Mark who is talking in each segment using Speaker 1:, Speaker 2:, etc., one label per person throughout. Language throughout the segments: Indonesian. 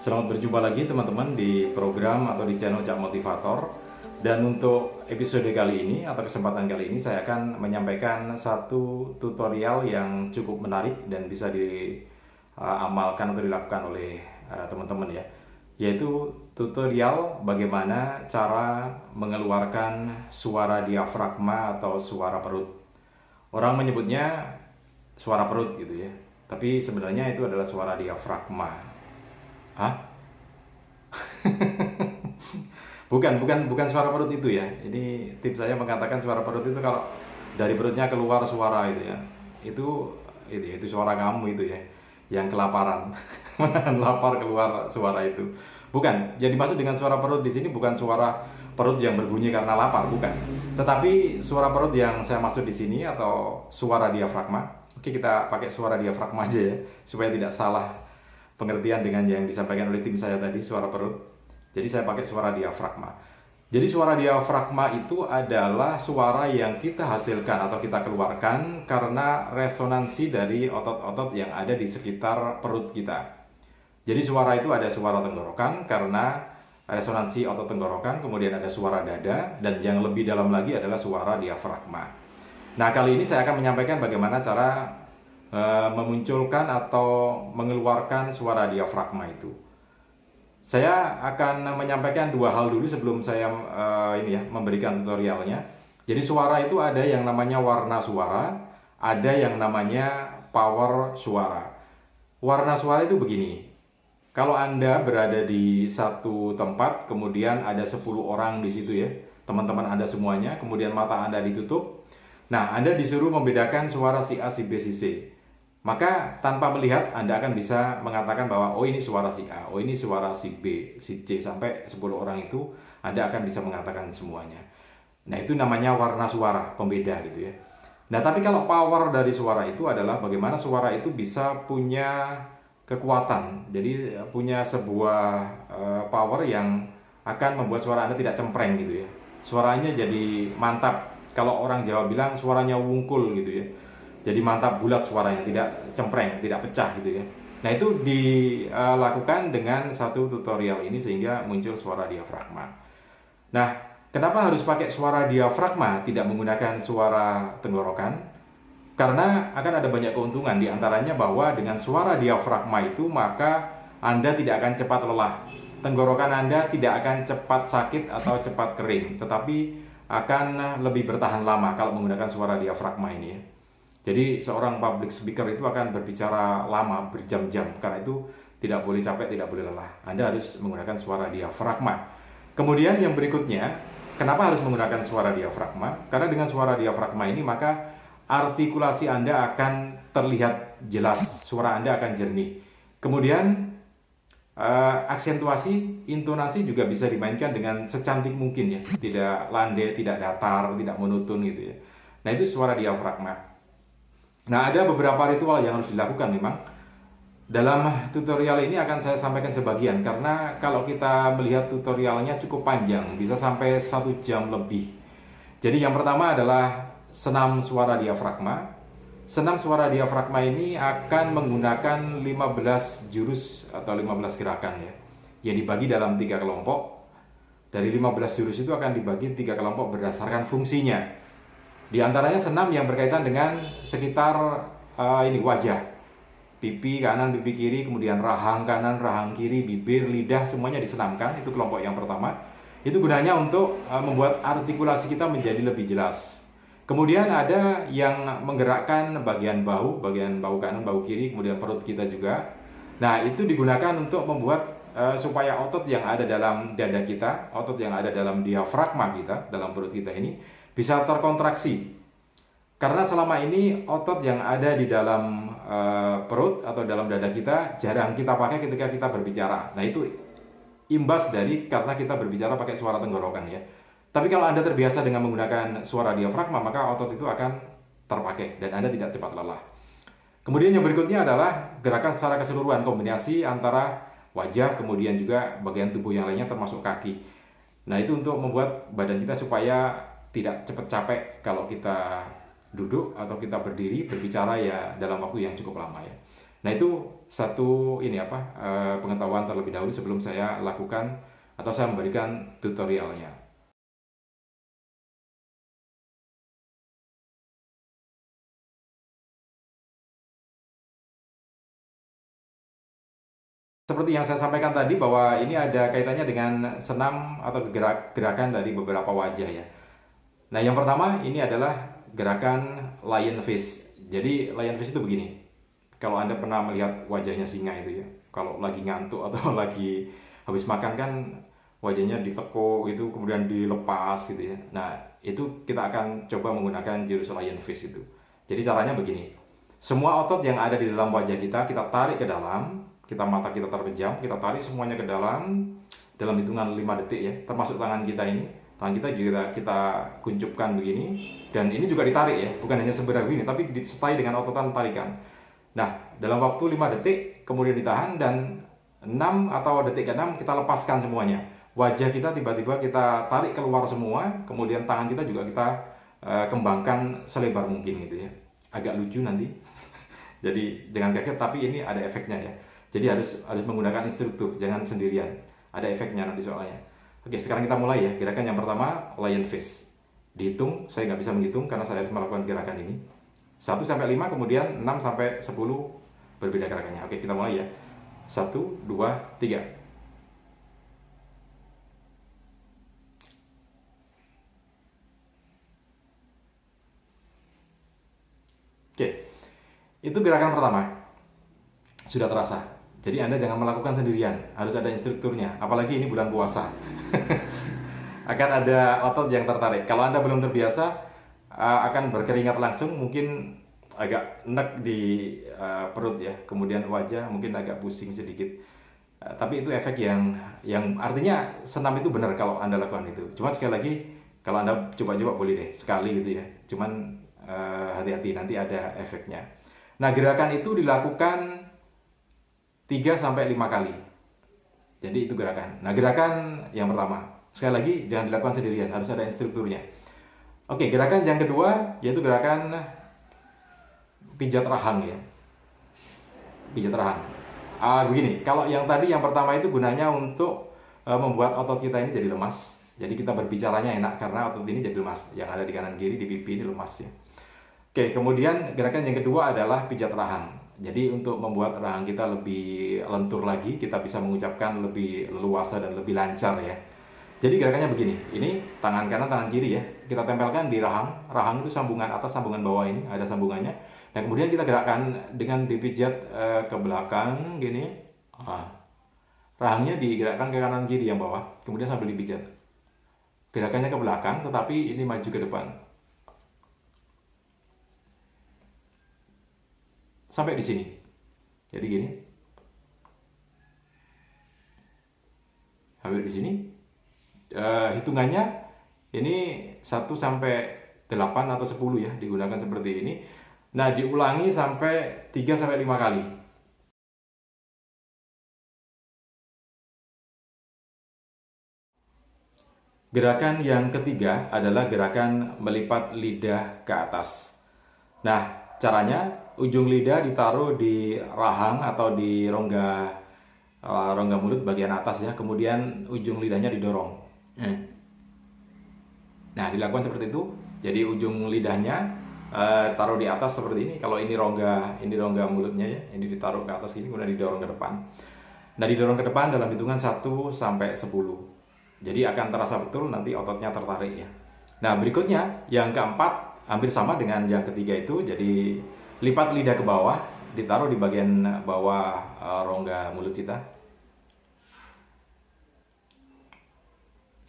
Speaker 1: Selamat berjumpa lagi teman-teman di program atau di channel Cak Motivator. Dan untuk episode kali ini atau kesempatan kali ini saya akan menyampaikan satu tutorial yang cukup menarik dan bisa diamalkan atau dilakukan oleh teman-teman ya. Yaitu tutorial bagaimana cara mengeluarkan suara diafragma atau suara perut. Orang menyebutnya suara perut gitu ya. Tapi sebenarnya itu adalah suara diafragma. Hah? bukan suara perut itu ya. Ini tips saya mengatakan suara perut itu kalau dari perutnya keluar suara itu ya. Itu suara kamu itu ya, yang kelaparan. Menahan lapar keluar suara itu. Bukan. Yang dimaksud dengan suara perut di sini bukan suara perut yang berbunyi karena lapar, bukan. Tetapi suara perut yang saya maksud di sini atau suara diafragma. Oke, kita pakai suara diafragma aja ya, supaya tidak salah pengertian dengan yang disampaikan oleh tim saya tadi, suara perut. Jadi saya pakai suara diafragma. Jadi suara diafragma itu adalah suara yang kita hasilkan atau kita keluarkan karena resonansi dari otot-otot yang ada di sekitar perut kita. Jadi suara itu ada suara tenggorokan karena resonansi otot tenggorokan, kemudian ada suara dada, dan yang lebih dalam lagi adalah suara diafragma. Nah, kali ini saya akan menyampaikan bagaimana cara memunculkan atau mengeluarkan suara diafragma itu. Saya akan menyampaikan dua hal dulu sebelum saya memberikan tutorialnya. Jadi suara itu ada yang namanya warna suara, ada yang namanya power suara. Warna suara itu begini. Kalau Anda berada di satu tempat, kemudian ada 10 orang di situ ya, teman-teman Anda semuanya, kemudian mata Anda ditutup. Nah, Anda disuruh membedakan suara si A, si B, si C. Maka tanpa melihat Anda akan bisa mengatakan bahwa oh ini suara si A, oh ini suara si B, si C, sampai 10 orang itu Anda akan bisa mengatakan semuanya. Nah, itu namanya warna suara, pembeda gitu ya. Nah, tapi kalau power dari suara itu adalah bagaimana suara itu bisa punya kekuatan. Jadi punya sebuah power yang akan membuat suara Anda tidak cempreng gitu ya. Suaranya jadi mantap. Kalau orang Jawa bilang suaranya wungkul gitu ya. Jadi mantap, bulat suaranya, tidak cempreng, tidak pecah gitu ya. Nah, itu dilakukan dengan satu tutorial ini sehingga muncul suara diafragma. Nah, kenapa harus pakai suara diafragma, tidak menggunakan suara tenggorokan? Karena akan ada banyak keuntungan, diantaranya bahwa dengan suara diafragma itu maka Anda tidak akan cepat lelah. Tenggorokan Anda tidak akan cepat sakit atau cepat kering, tetapi akan lebih bertahan lama kalau menggunakan suara diafragma ini ya. Jadi seorang public speaker itu akan berbicara lama, berjam-jam. Karena itu tidak boleh capek, tidak boleh lelah. Anda harus menggunakan suara diafragma. Kemudian yang berikutnya, kenapa harus menggunakan suara diafragma? Karena dengan suara diafragma ini maka artikulasi Anda akan terlihat jelas, suara Anda akan jernih. Kemudian aksentuasi, intonasi juga bisa dimainkan dengan secantik mungkin ya. Tidak landai, tidak datar, tidak monoton gitu ya. Nah, itu suara diafragma. Nah, ada beberapa ritual yang harus dilakukan memang. Dalam tutorial ini akan saya sampaikan sebagian, karena kalau kita melihat tutorialnya cukup panjang, bisa sampai 1 jam lebih. Jadi yang pertama adalah senam suara diafragma. Senam suara diafragma ini akan menggunakan 15 jurus atau 15 gerakan ya, yang dibagi dalam 3 kelompok. Dari 15 jurus itu akan dibagi 3 kelompok berdasarkan fungsinya. Di antaranya senam yang berkaitan dengan sekitar wajah, pipi kanan, pipi kiri, kemudian rahang kanan, rahang kiri, bibir, lidah, semuanya disenamkan. Itu kelompok yang pertama. Itu gunanya untuk membuat artikulasi kita menjadi lebih jelas. Kemudian ada yang menggerakkan bagian bahu kanan, bahu kiri, kemudian perut kita juga. Nah, itu digunakan untuk membuat supaya otot yang ada dalam dada kita, otot yang ada dalam diafragma kita, dalam perut kita ini bisa terkontraksi. Karena selama ini otot yang ada di dalam perut atau dalam dada kita jarang kita pakai ketika kita berbicara. Nah, itu imbas dari karena kita berbicara pakai suara tenggorokan ya. Tapi kalau Anda terbiasa dengan menggunakan suara diafragma, maka otot itu akan terpakai dan Anda tidak cepat lelah. Kemudian yang berikutnya adalah gerakan secara keseluruhan, kombinasi antara wajah, kemudian juga bagian tubuh yang lainnya termasuk kaki. Nah, itu untuk membuat badan kita supaya tidak cepat capek kalau kita duduk atau kita berdiri berbicara ya dalam waktu yang cukup lama ya. Nah, itu satu ini apa pengetahuan terlebih dahulu sebelum saya lakukan atau saya memberikan tutorialnya. Seperti yang saya sampaikan tadi bahwa ini ada kaitannya dengan senam atau gerakan dari beberapa wajah ya. Nah, yang pertama ini adalah gerakan lion face. Jadi lion face itu begini. Kalau Anda pernah melihat wajahnya singa itu ya, kalau lagi ngantuk atau lagi habis makan kan wajahnya ditekuk itu kemudian dilepas gitu ya. Nah, itu kita akan coba menggunakan jurus lion face itu. Jadi caranya begini. Semua otot yang ada di dalam wajah kita tarik ke dalam, mata kita terpejam, kita tarik semuanya ke dalam hitungan 5 detik ya, termasuk tangan kita ini. Tangan kita juga kita kuncupkan begini, dan ini juga ditarik ya, bukan hanya sebentar begini, tapi disertai dengan ototan tarikan. Nah, dalam waktu 5 detik, kemudian ditahan, dan 6 atau detik ke-6 kita lepaskan semuanya. Wajah kita tiba-tiba kita tarik keluar semua, kemudian tangan kita juga kita kembangkan selebar mungkin gitu ya. Agak lucu nanti. Jadi jangan kaget, tapi ini ada efeknya ya. Jadi harus menggunakan instruktur, jangan sendirian. Ada efeknya nanti soalnya. Oke, sekarang kita mulai ya. Gerakan yang pertama, lion face. Dihitung, saya nggak bisa menghitung karena saya harus melakukan gerakan ini. 1 sampai 5, kemudian 6 sampai 10 berbeda gerakannya. Oke, kita mulai ya. 1, 2, 3. Oke, itu gerakan pertama. Sudah terasa. Jadi Anda jangan melakukan sendirian, harus ada instrukturnya. Apalagi ini bulan puasa. Akan ada otot yang tertarik. Kalau Anda belum terbiasa, akan berkeringat langsung, mungkin agak enek di perut ya, kemudian wajah mungkin agak pusing sedikit. Tapi itu efek yang artinya senam itu benar kalau Anda lakukan itu. Cuma sekali lagi, kalau Anda coba-coba boleh deh sekali gitu ya. Cuman hati-hati, nanti ada efeknya. Nah, gerakan itu dilakukan 3 sampai 5 kali. Jadi itu gerakan. Nah, gerakan yang pertama, sekali lagi jangan dilakukan sendirian, harus ada instrukturnya. Oke, gerakan yang kedua yaitu gerakan pijat rahang ya. Pijat rahang. Begini, kalau yang tadi yang pertama itu gunanya untuk membuat otot kita ini jadi lemas. Jadi kita berbicaranya enak karena otot ini jadi lemas. Yang ada di kanan kiri di pipi ini lemas ya. Oke, kemudian gerakan yang kedua adalah pijat rahang. Jadi untuk membuat rahang kita lebih lentur lagi, kita bisa mengucapkan lebih leluasa dan lebih lancar ya. Jadi gerakannya begini, ini tangan kanan, tangan kiri ya. Kita tempelkan di rahang. Rahang itu sambungan atas, sambungan bawah ini, ada sambungannya. Nah, kemudian kita gerakkan dengan dipijat ke belakang gini. Rahangnya digerakkan ke kanan kiri yang bawah, kemudian sambil dipijat. Gerakannya ke belakang, tetapi ini maju ke depan. Sampai di sini. Jadi gini. Sampai di sini. Hitungannya ini 1 sampai 8 atau 10 ya, digunakan seperti ini. Nah, diulangi sampai 3 sampai 5 kali. Gerakan yang ketiga adalah gerakan melipat lidah ke atas. Nah, caranya ujung lidah ditaruh di rahang atau di rongga mulut bagian atas ya, kemudian ujung lidahnya didorong. Nah, dilakukan seperti itu. Jadi ujung lidahnya taruh di atas seperti ini. Kalau ini rongga mulutnya ya, ini ditaruh ke atas ini, kemudian didorong ke depan. Nah, didorong ke depan dalam hitungan 1 sampai 10. Jadi akan terasa betul nanti ototnya tertarik ya. Nah, berikutnya yang keempat hampir sama dengan yang ketiga itu. Jadi lipat lidah ke bawah, ditaruh di bagian bawah rongga mulut kita.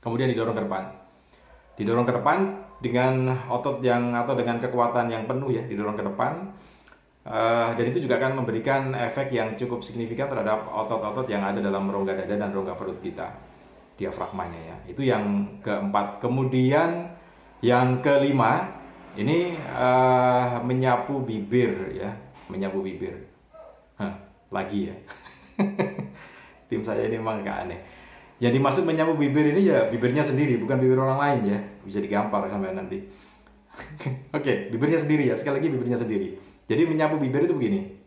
Speaker 1: Kemudian didorong ke depan. Didorong ke depan dengan otot atau dengan kekuatan yang penuh ya, didorong ke depan. Dan itu juga akan memberikan efek yang cukup signifikan terhadap otot-otot yang ada dalam rongga dada dan rongga perut kita, diafragmanya ya. Itu yang keempat. Kemudian yang kelima ini menyapu bibir ya, menyapu bibir. Lagi ya. Tim saya ini memang agak aneh. Yang dimaksud menyapu bibir ini ya bibirnya sendiri, bukan bibir orang lain ya. Bisa digampar sampai nanti. Oke, bibirnya sendiri ya. Sekali lagi bibirnya sendiri. Jadi menyapu bibir itu begini.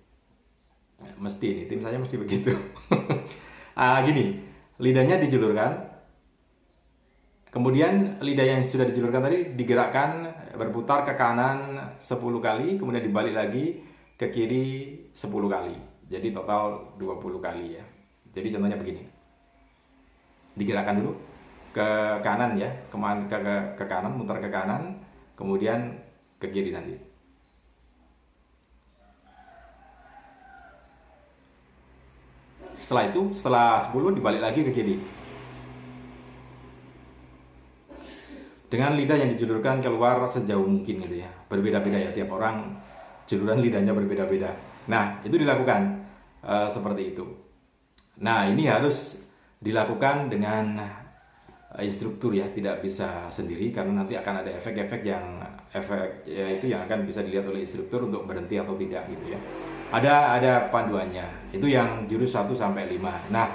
Speaker 1: mesti nih, tim saya mesti begitu. Gini, lidahnya dijulurkan, kemudian lidah yang sudah dijulurkan tadi digerakkan berputar ke kanan 10 kali, kemudian dibalik lagi ke kiri 10 kali. Jadi total 20 kali ya. Jadi contohnya begini. Digerakkan dulu ke kanan ya, ke kanan, muter ke kanan, kemudian ke kiri nanti. Setelah itu, setelah 10 dibalik lagi ke kiri. Dengan lidah yang dijulurkan keluar sejauh mungkin gitu ya. Berbeda-beda ya, tiap orang juluran lidahnya berbeda-beda. Nah, itu dilakukan seperti itu. Nah, ini harus dilakukan dengan instruktur ya, tidak bisa sendiri karena nanti akan ada efek-efek yang itu yang akan bisa dilihat oleh instruktur untuk berhenti atau tidak gitu ya. Ada panduannya. Itu yang jurus 1 sampai 5. Nah,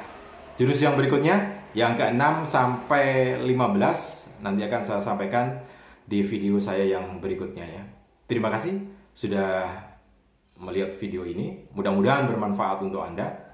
Speaker 1: jurus yang berikutnya yang ke-6 sampai 15 nanti akan saya sampaikan di video saya yang berikutnya ya. Terima kasih sudah melihat video ini. Mudah-mudahan bermanfaat untuk Anda.